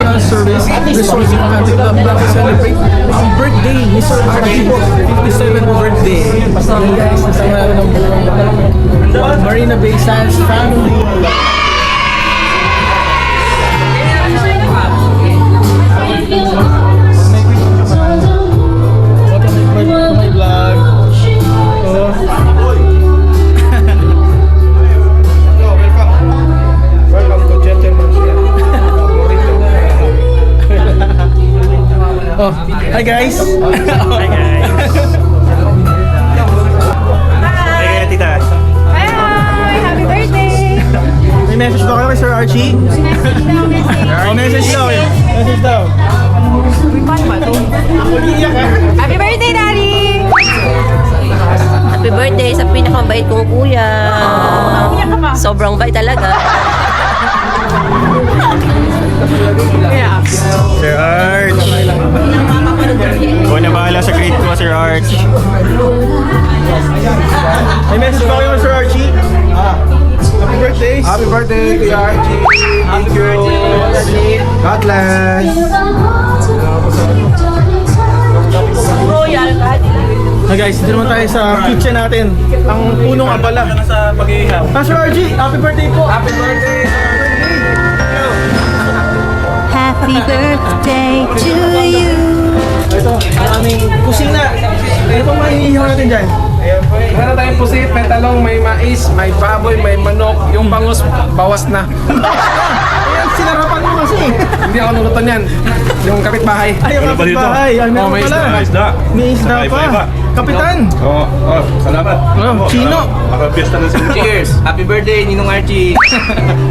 Ambulance Service Resource in Country Club Block to celebrate ang birthday ni Sir Archie, 57th birthday. Yun guys, kasama natin ang buong Marina Bay Sands family. Welcome to my vlog. Welcome to Gentleman's Club. Oh, hi guys. Hi guys. Hi tita. Hi! Happy birthday! May message ba kayo kay Sir Archie? Oh, message daw eh. Message daw. Happy birthday, Daddy! Happy birthday sa pinakamabait kong kuya. Sobrang bait talaga. Sir Arch. Ikaw na bahala sa grade ko, Sir Arch. May message ba kayo kay Sir Archie? Happy birthday. Happy birthday, Kuya Archie. Thank you. God bless. Hi guys, dito naman tayo sa kitchen natin. Ang punong abala. Sa pag-iihaw. Sir Archie, happy birthday po. Happy birthday. Happy birthday to you! Ito, maraming kusina. Ano pang mahihihaw natin dyan? Meron tayong pusit, may talong, may mais, may baboy, may manok. Yung bangus, bawas na. Ayan, sinarapan mo kasi. Hindi ako nulutan yan. Yung kapitbahay. Ay, ang Ano ba dito? kapitbahay. Ay, meron Oh, may pala. isda, may isda. May isda Saka pa. iba-iba. Kapitan. Salamat. Chino. Makapiesta na sila. Cheers! Happy birthday, Ninong Archie!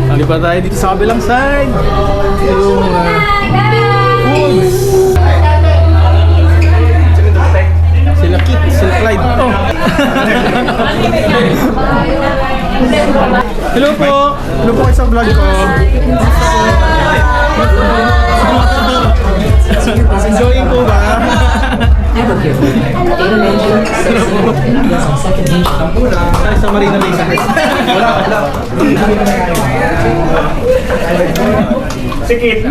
Ano ba tayo dito sa kabilang side? Yung foods. Sila Kit, sila Clyde. Oh. Hello po. Hello po kayo sa vlog ko. Enjoying po ba? Tayo sa Marina Bay Sands. Sikit.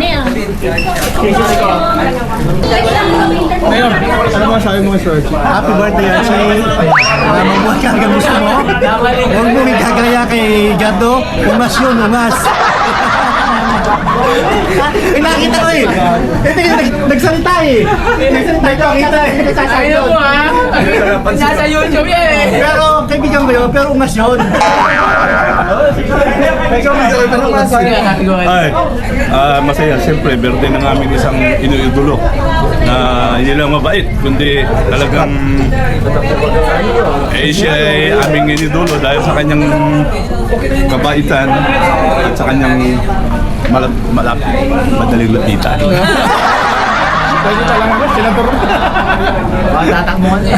Ngayon, ano ba sabi mo, Sir Archie? Happy birthday, Archie. Mabuhay ka hanggang gusto mo. Huwag mo igagaya kay Gado. Ungas yun, ungas. Eh, nakakita ko eh. Nagsalita eh. Nagsalita eh. Ayaw mo ha? Nasa YouTube yan eh! Pero kaibigan ko yun, pero ungas yun. Ay, masaya. Siyempre, birthday ng aming isang iniidolo na hindi lang mabait, kundi talagang siya ay aming iniidolo dahil sa kanyang kabaitan at sa kanyang madaling lapitan. Pwede talaga ako, sinaturo. Tatakbuhan eh.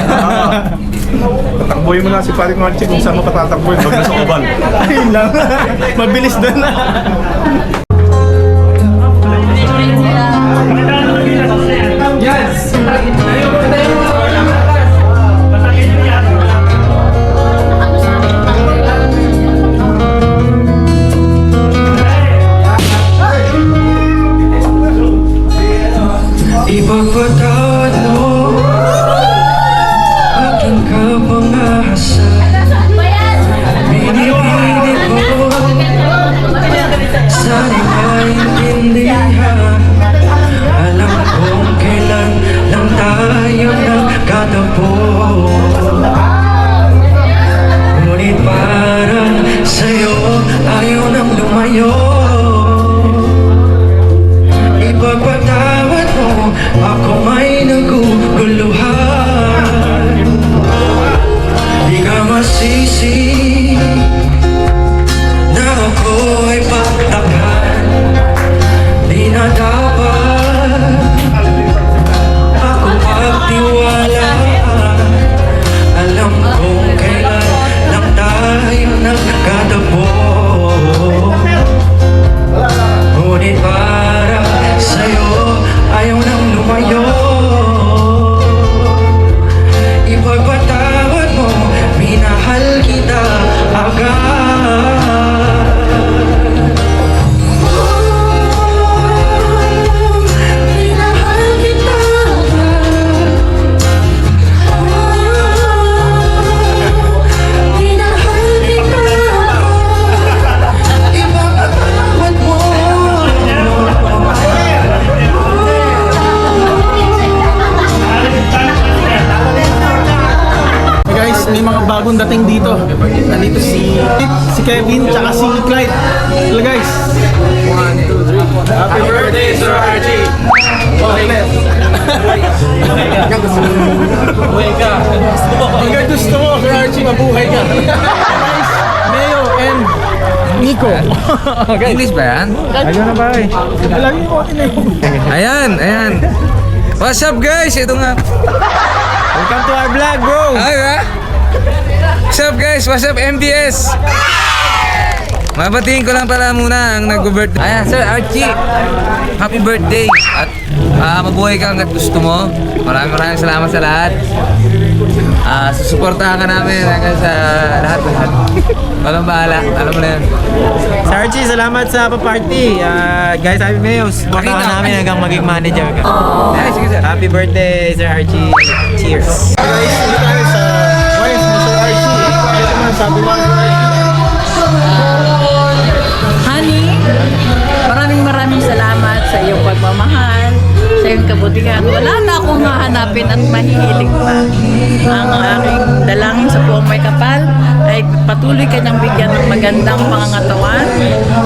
Tatakboy mo na si Paring Archie kung saan mo patatakboy, wag na sa oval. Ayun lang. Mabilis doon na. Ipagpatawad mo aking kapangahasan. Binibinig ko sana'y maintindihan. Alam kong kailan lang tayo nagkatagpo. Ngunit parang sa'yo ayaw nang lumayo. Ipagpatawad mo, ako may naguguluhan. Di ka masisi na ako ay pagtakan. Di na dapat ako pagtiwalaan. Alam kong kailan lang tayo nagkatagpo. bagong dating dito. Nandito si Kevin, tsaka si Clyde. Hello guys. 1, 2, 3. Happy birthday, Sir Archie. Buhay ka. Hanggang gusto mo, Sir Archie, mabuhay ka. Guys, Mayo and Nico. English ba yan? Ayun na ba eh. Lagi mo atin na yun. Ayan, ayan. What's up guys? Ito nga. Welcome to our vlog, bro. Ay ba? What's up guys? What's up MBS? Mabatiin ko lang pala muna ang nag-birthday. Ayan, Sir Archie. Happy birthday. At mabuhay ka hanggat gusto mo. Maraming salamat sa lahat. Susuportahan ka namin hanggang sa lahat-lahat. Walang bahala. Alam mo na yun. Sir Archie, salamat sa pa-party. Guys, happy Mayos. Baka namin hanggang maging manager ka. Ay, sige sir. Happy birthday, Sir Archie. Cheers. Guys, dito tayo sa wife ni Sir Archie. Ano naman sabi mo? Honey, maraming salamat sa iyong pagmamahal, sa iyong kabutihan. Wala na akong hahanapin at mahihiling pa. Ang aking dalangin sa buong may kapal ay patuloy kanyang bigyan ng magandang pangangatawan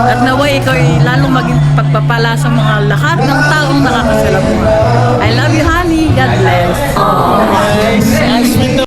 at naway ikaw ay lalong maging pagpapala sa mga lahat ng taong nakakasalamuha. I love you, honey. God bless. Guys, ang sweet na.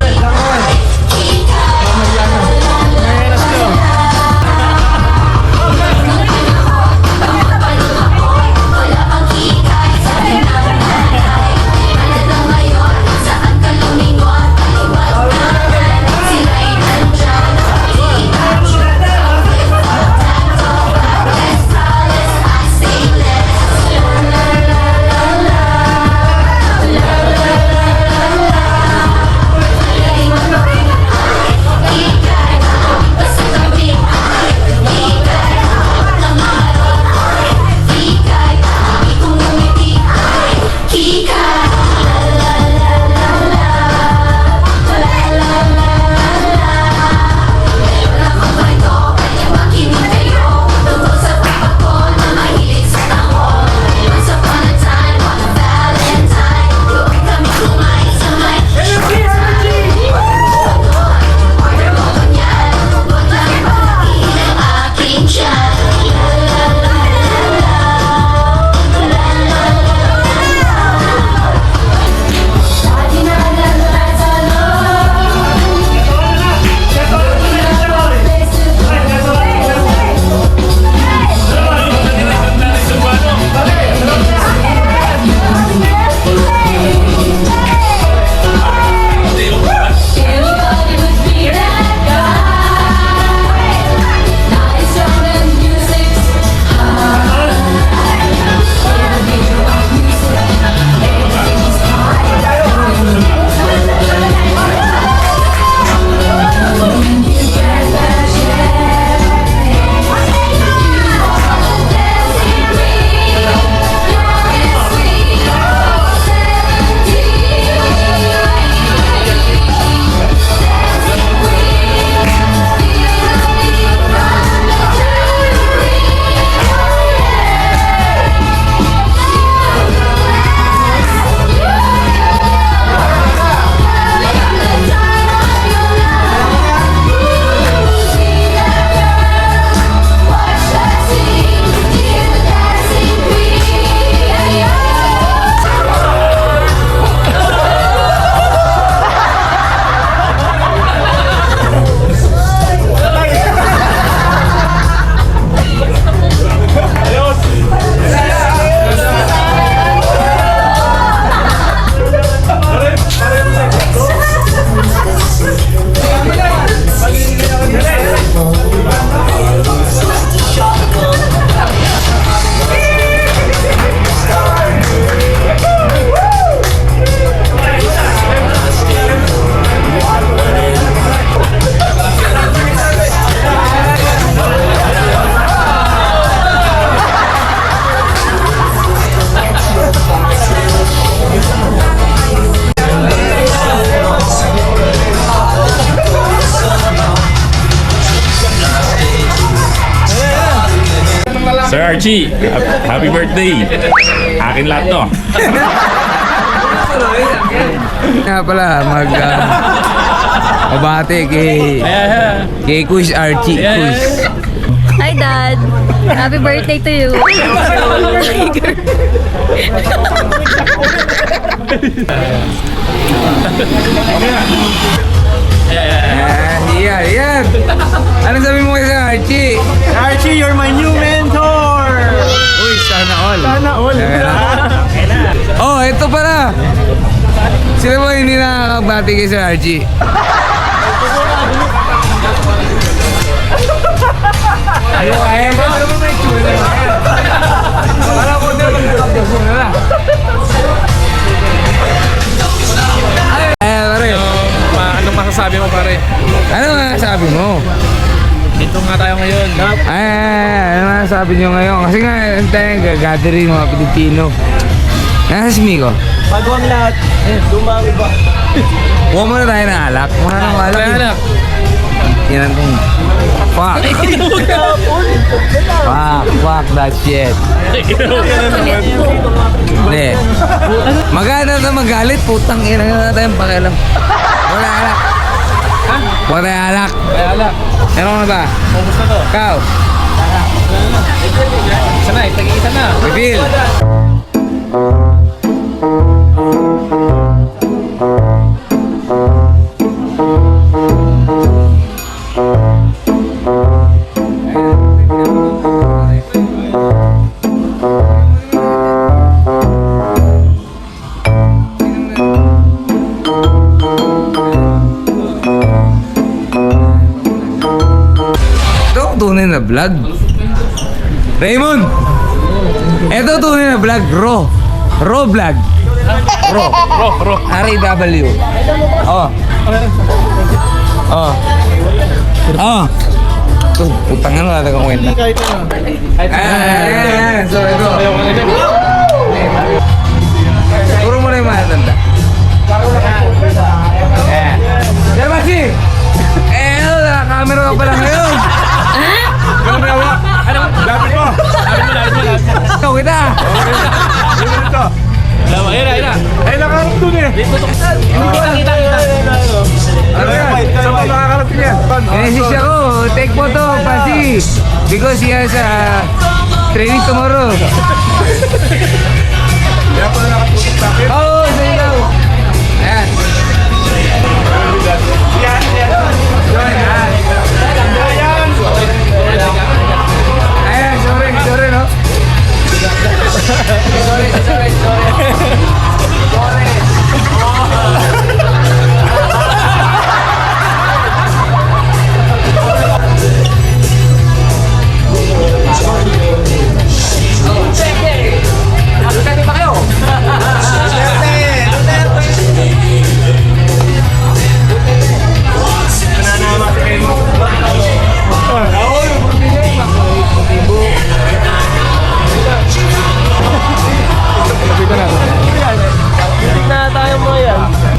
Sir Archie, happy birthday. Akin lahat to. Nga pala, Mabate kay Kush Archie. Kush. Hi, Dad. Happy birthday to you. Yan. Ano sabi mo kay Archie? Archie, you're my new mentor! Uy, sana all. Sana all. Oh, ito pala. Sila ba hindi nakakagbati kay Sir Archie? Ayaw ba? Ano ba may tsura? Para ko din mag-tapos na lang. Pare. Anong masasabi mo pare? Ano nga sabi mo? Dito nga tayo ngayon. Ano nga sabi nyo ngayon? Kasi nga, tayo gathering mga Pilipino. Nasa si Miko? Bago ang lahat, dumami ba? Huwag mo na tayo ng alak. Mukha nang alak. Anak. Yan ang tingin. Fuck. Fuck that shit. Hindi. Magana na magalit. Putang ina na tayong pakialam. Wala alak. Wala alak. Meron na ba? Focus na to. Ikaw. Isa na, tag-iisa na. Reveal. Tunay na vlog. Raymond! Ito tunay na vlog. Raw vlog. Raw. R-A-W. Oh. Putang ano natin kung kwenta. So ito. Puro mo na yung matanda. Diba si? Camera ka pala ngayon. Lapit mo! Ikaw kita! Ay, nakarap dun eh! Kita. Ano yan? Saan mo nakakarap yan? Message ako, take photo, Pasi. Because he has training tomorrow. Kaya pala nakaputok sa akin. Oo, sa ikaw. Ayan. Ayan, sorry, no? Sorry.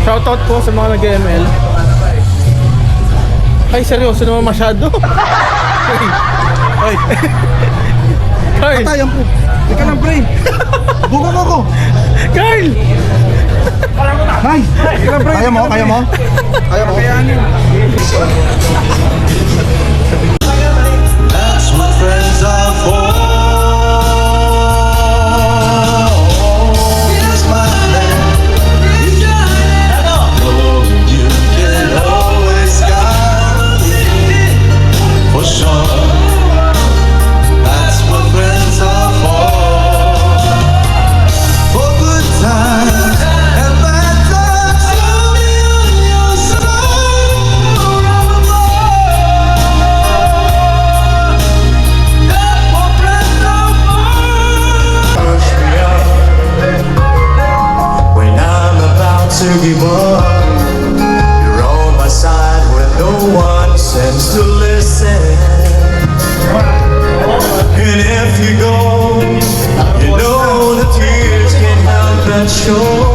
Shoutout po sa mga nag-ML. Ay, seryoso naman masyado. Ay. Carl! Tayan po. Ika ng brain. Buko ko. Carl! Hay! Kaya mo? That's what friends are for. Here's my plan. You can always count for sure. That's what friends are for. For good times and bad times. I'll be on your side forevermore. That's what friends are for. Push me up when I'm about to give up. You're on my side when no one seems to listen. And if you go, you know the tears can't help but show.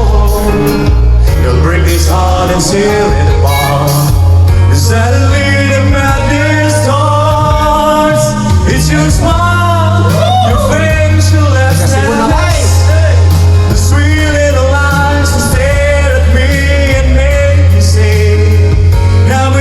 You'll break his heart and seal it apart. And suddenly the madness starts. It's your smile, your face, your left and right. The sweet little eyes that stare at me and make me say, now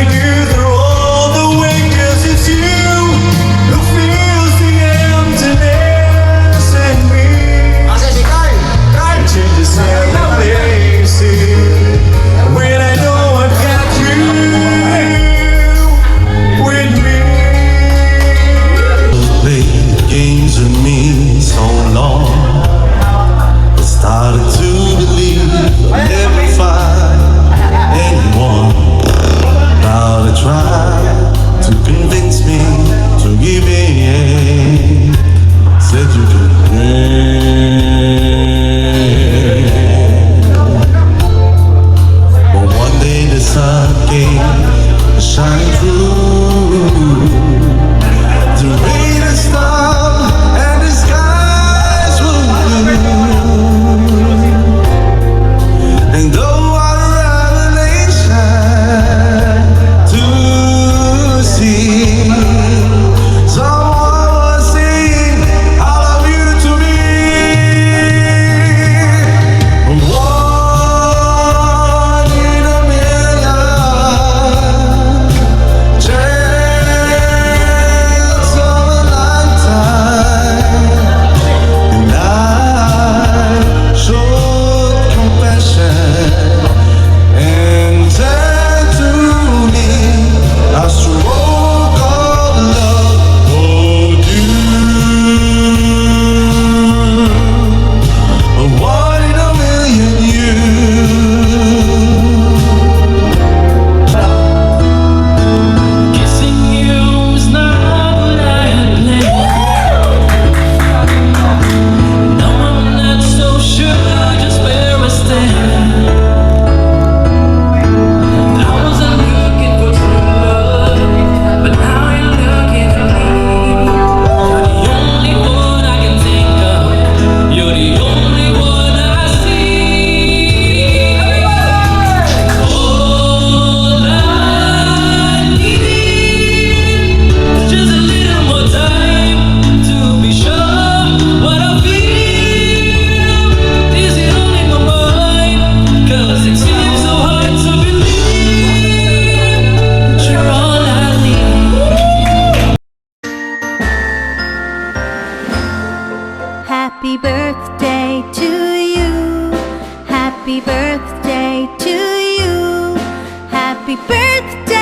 birthday to you. Happy birthday.